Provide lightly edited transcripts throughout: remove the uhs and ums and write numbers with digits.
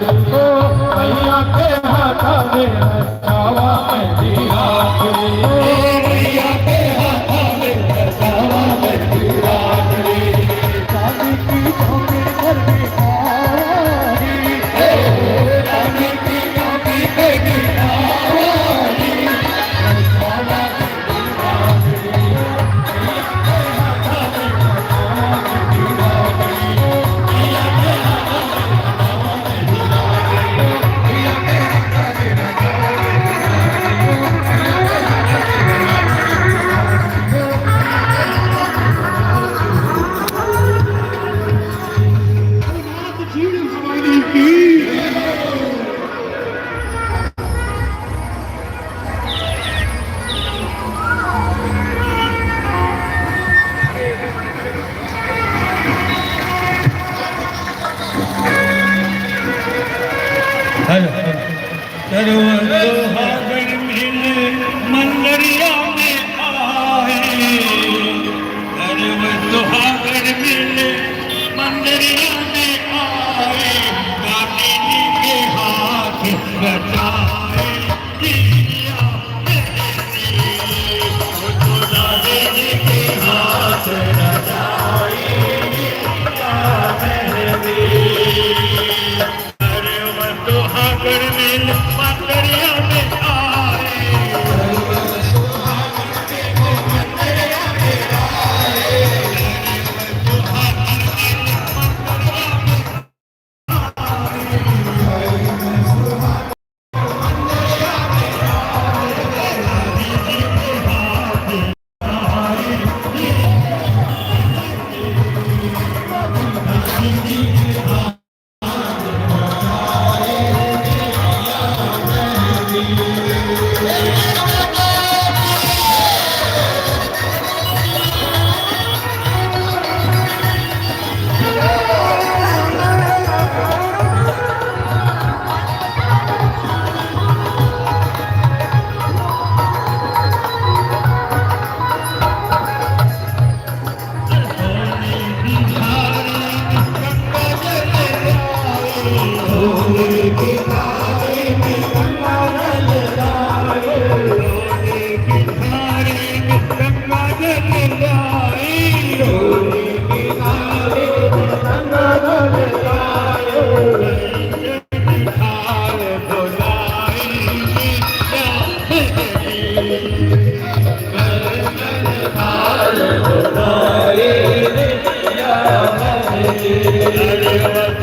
ओ मैया के हाथा में रसावा मेहंदी राखड़ी, मैया के हाथा में रसावा मेहंदी राखड़ी, चांदी की चौकी पर बिठाई, चांदी की चौकी पे बिठाई, रसावा मेहंदी राखड़ी, मैया के हाथा में रसावा मेहंदी राखड़ी, मैया के हाथा में रसावा मेहंदी राखड़ी, मैया के हाथा में रसावा सुहागन मिल मंदरिया में आए, सुहागन मिल मंदरिया में आए, गाने के हाथ बचाए, के हाथ बचाए, सुहागन मिल मंदरिया में आए,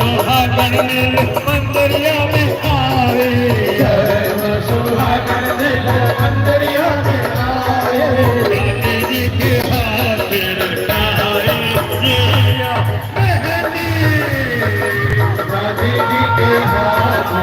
सुहागन मिल मंदरिया में आए, सुहागन मिल मंदरिया में आए, गाने के हाथ बचाए, मेहंदी राधे जी के हाथ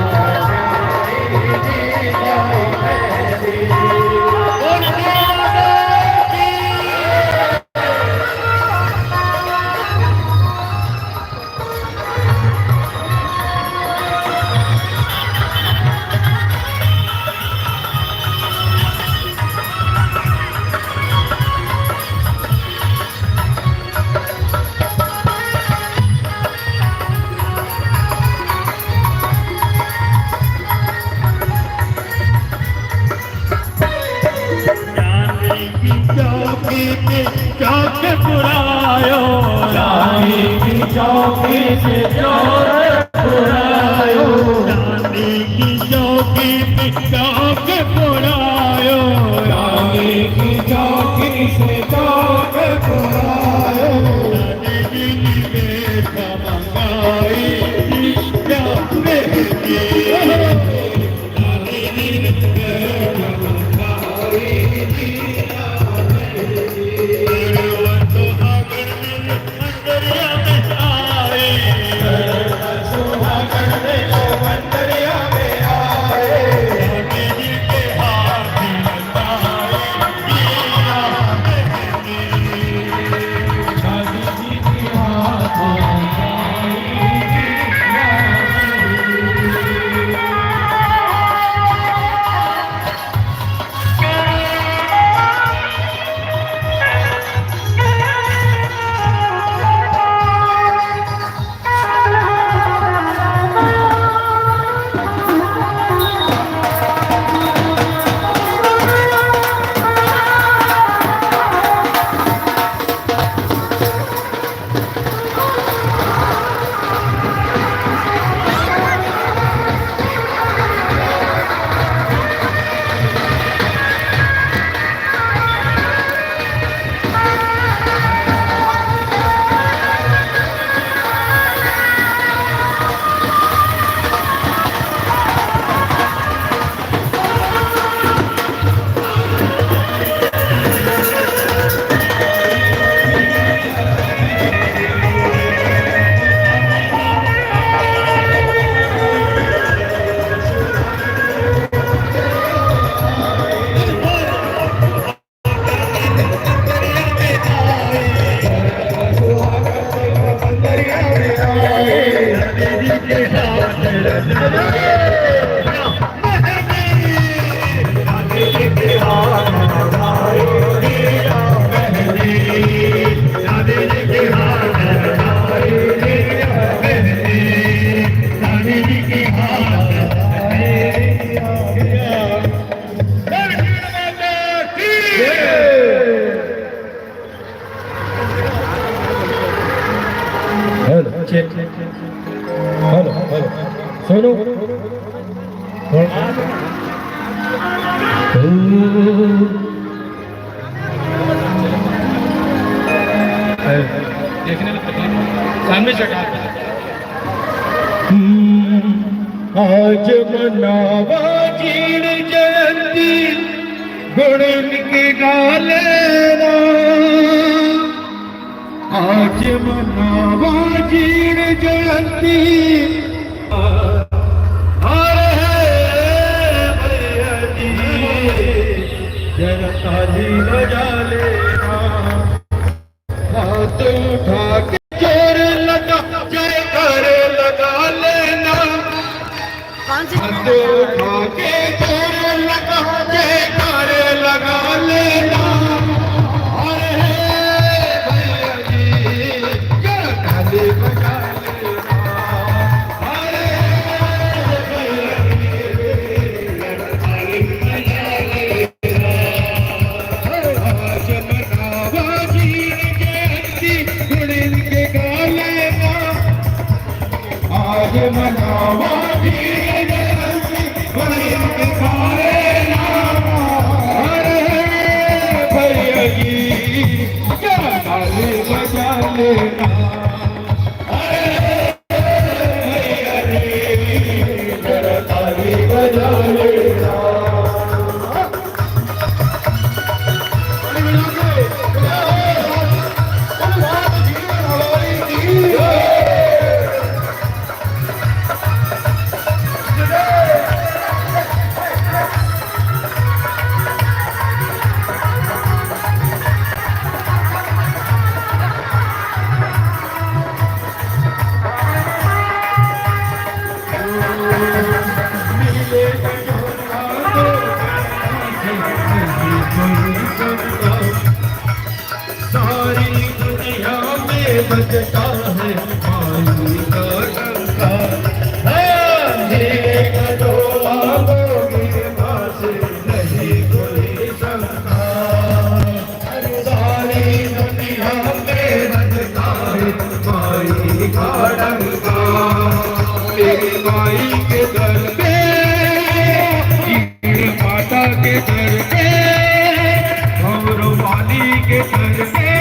चौक पुरायो, चांदी की चौकी से चोर पुरायो, चांदी की चौकी पे चौक पुरायो, चांदी की चौकी से चोर पुरायो, मंगाई सुहागन मिल मंदरिया में आए, हेलो सुनो देखने में सामने चढ़ा आज मनावा जीण जयंती गुण के गाले आज मनावा जीण जयंती जरा ताली बजा लेना हाथ उठा के जोर लगा जयकार लगा लेना हाथ उठा के जोर लगा जयकार लगा लेना अरे भैया जी जरा ताली बजा लेना अरे भैया जी जरा ताली बजा लेना आज मनावा जीण जयंती गुण के गाले आज मनावा जीण जयंती गुण के गाले अरे भैया जी जरा ताली बजा लेना अरे भैया जी जरा ताली बजा लेना सारी दुनिया में बजता है माई का डंका नहीं कोई शंका सारी दुनिया में बजता है माई का डंका मेरी माई के दर पे माता के दर पे गौरव वाली के दर पे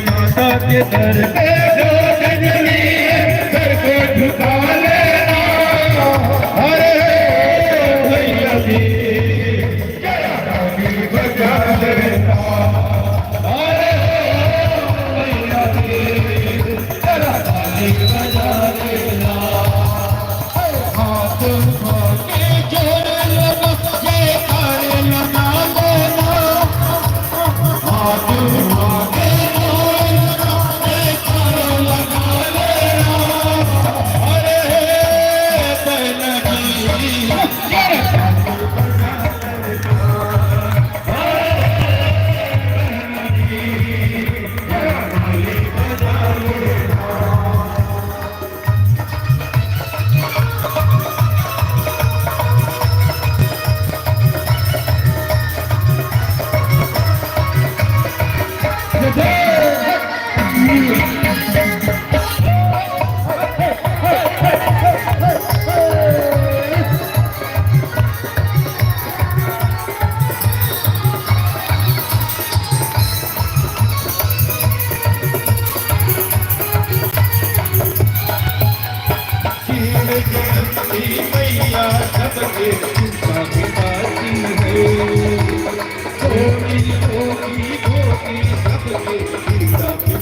माता के दर पे सर को झुका लेना अरे भैया जी जरा ताली बजा लेना अरे भैया जी जरा ताली बजा लेना हाथ उठा के जोर लगा जयकार लगा लेना हाथ उठा के मैया सबके बाती है होगी सबके